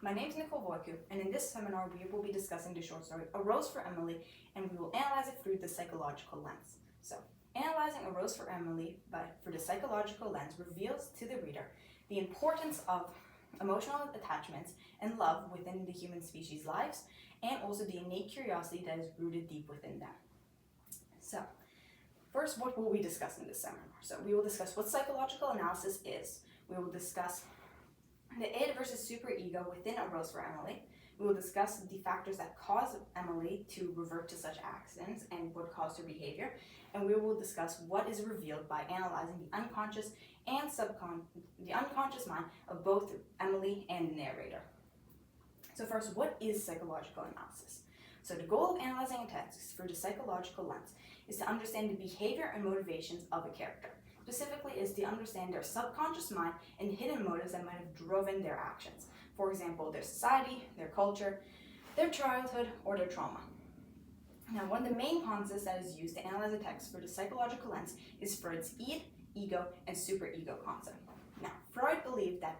My name is Nicole Voicu, and in this seminar we will be discussing the short story A Rose for Emily, and we will analyze it through the psychological lens. So, analyzing A Rose for Emily through the psychological lens reveals to the reader the importance of emotional attachments and love within the human species' lives, and also the innate curiosity that is rooted deep within them. So, first, what will we discuss in this seminar? So, we will discuss what psychological analysis is. We will discuss the id versus superego within A Rose for Emily. We will discuss the factors that cause Emily to revert to such actions and what caused her behavior. And we will discuss what is revealed by analyzing the unconscious and the unconscious mind of both Emily and the narrator. So first, what is psychological analysis? So the goal of analyzing a text through the psychological lens is to understand the behavior and motivations of a character. Specifically is to understand their subconscious mind and hidden motives that might have driven their actions. For example, their society, their culture, their childhood, or their trauma. Now, one of the main concepts that is used to analyze a text through the psychological lens is Freud's id, ego, and superego concept. Now, Freud believed that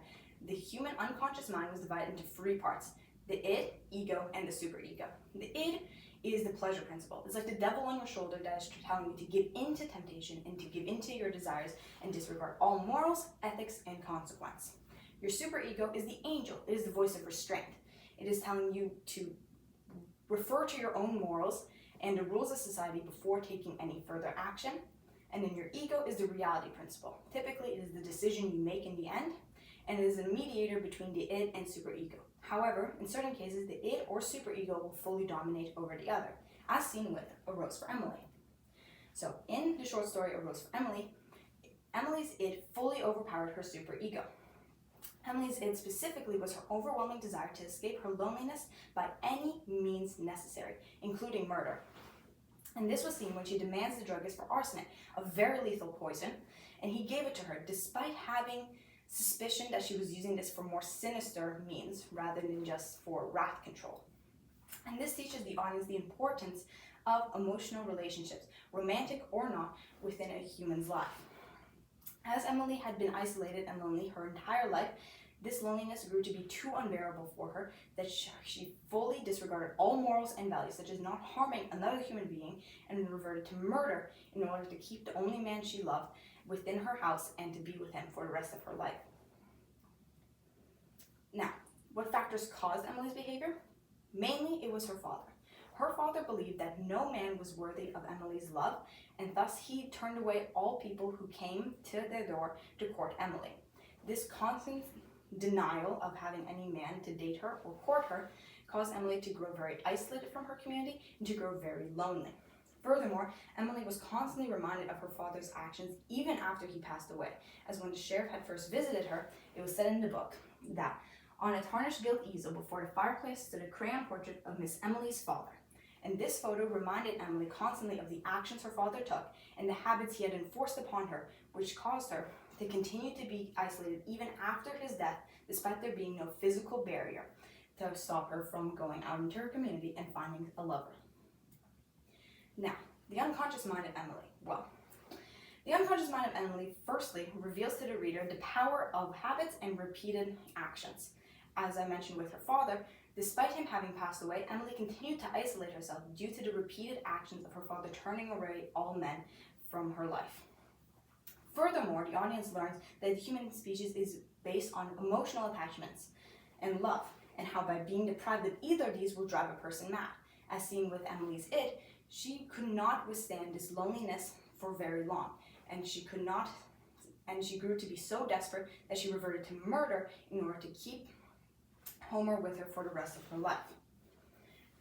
the human unconscious mind was divided into three parts: the id, ego, and the superego. The id is the pleasure principle. It's like the devil on your shoulder that is telling you to give into temptation and to give into your desires and disregard all morals, ethics, and consequence. Your superego is the angel. It is the voice of restraint. It is telling you to refer to your own morals and the rules of society before taking any further action. And then your ego is the reality principle. Typically, it is the decision you make in the end, and it is a mediator between the id and superego. However, in certain cases, the id or superego will fully dominate over the other, as seen with A Rose for Emily. So, in the short story A Rose for Emily, Emily's id fully overpowered her superego. Emily's id specifically was her overwhelming desire to escape her loneliness by any means necessary, including murder. And this was seen when she demands the druggist for arsenic, a very lethal poison, and he gave it to her despite having suspicion that she was using this for more sinister means rather than just for wrath control. And this teaches the audience the importance of emotional relationships, romantic or not, within a human's life. As Emily had been isolated and lonely her entire life, this loneliness grew to be too unbearable for her that she fully disregarded all morals and values, such as not harming another human being, and reverted to murder in order to keep the only man she loved within her house and to be with him for the rest of her life. Now, what factors caused Emily's behavior? Mainly, it was her father. Her father believed that no man was worthy of Emily's love, and thus he turned away all people who came to their door to court Emily. This constant denial of having any man to date her or court her caused Emily to grow very isolated from her community and to grow very lonely. Furthermore, Emily was constantly reminded of her father's actions even after he passed away, as when the sheriff had first visited her, it was said in the book that on a tarnished gilt easel before the fireplace stood a crayon portrait of Miss Emily's father. And this photo reminded Emily constantly of the actions her father took and the habits he had enforced upon her, which caused her to continue to be isolated even after his death, despite there being no physical barrier to stop her from going out into her community and finding a lover. Now, the unconscious mind of Emily. Well, the unconscious mind of Emily firstly reveals to the reader the power of habits and repeated actions. As I mentioned with her father, despite him having passed away, Emily continued to isolate herself due to the repeated actions of her father turning away all men from her life. Furthermore, the audience learns that the human species is based on emotional attachments and love, and how by being deprived of either of these will drive a person mad. As seen with Emily's id, she could not withstand this loneliness for very long, and she grew to be so desperate that she reverted to murder in order to keep Homer with her for the rest of her life.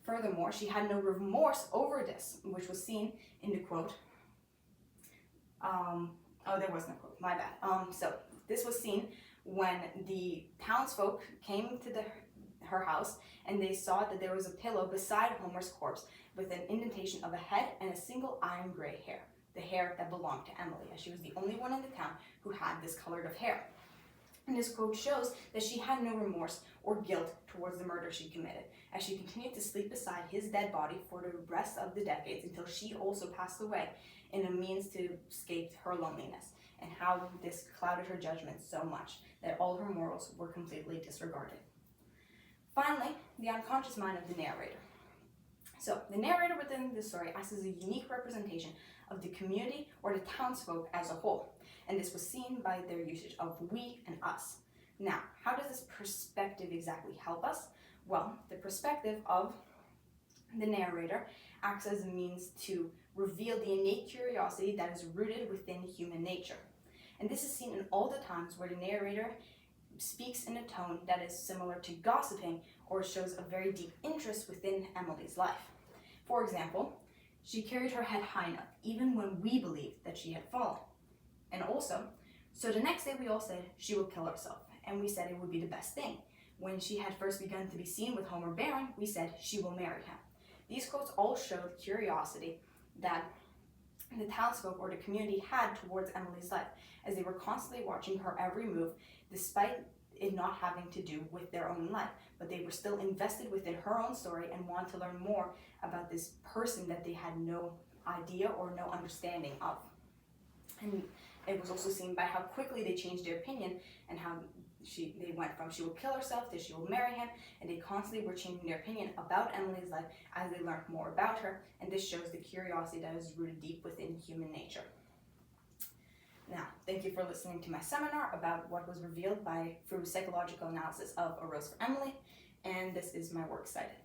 Furthermore, she had no remorse over this, which was seen in the quote. There was no quote, my bad. So this was seen when the townsfolk came to her house and they saw that there was a pillow beside Homer's corpse with an indentation of a head and a single iron gray hair, the hair that belonged to Emily, as she was the only one in the town who had this colored of hair. And this quote shows that she had no remorse or guilt towards the murder she committed, as she continued to sleep beside his dead body for the rest of the decades until she also passed away in a means to escape her loneliness, and how this clouded her judgment so much that all her morals were completely disregarded. Finally, the unconscious mind of the narrator. So the narrator within the story acts as a unique representation of the community or the townsfolk as a whole, and this was seen by their usage of we and us. Now, how does this perspective exactly help us? Well, the perspective of the narrator acts as a means to reveal the innate curiosity that is rooted within human nature. And this is seen in all the times where the narrator speaks in a tone that is similar to gossiping or shows a very deep interest within Emily's life. For example, she carried her head high enough, even when we believed that she had fallen. And also, so the next day we all said she will kill herself, and we said it would be the best thing. When she had first begun to be seen with Homer Baron, we said she will marry him. These quotes all show the curiosity that the townsfolk or the community had towards Emily's life, as they were constantly watching her every move, despite it not having to do with their own life. But they were still invested within her own story and wanted to learn more about this person that they had no idea or no understanding of. And it was also seen by how quickly they changed their opinion and how they went from she will kill herself to she will marry him, and they constantly were changing their opinion about Emily's life as they learned more about her, and this shows the curiosity that is rooted deep within human nature. Now, thank you for listening to my seminar about what was revealed through psychological analysis of A Rose for Emily, and this is my works cited.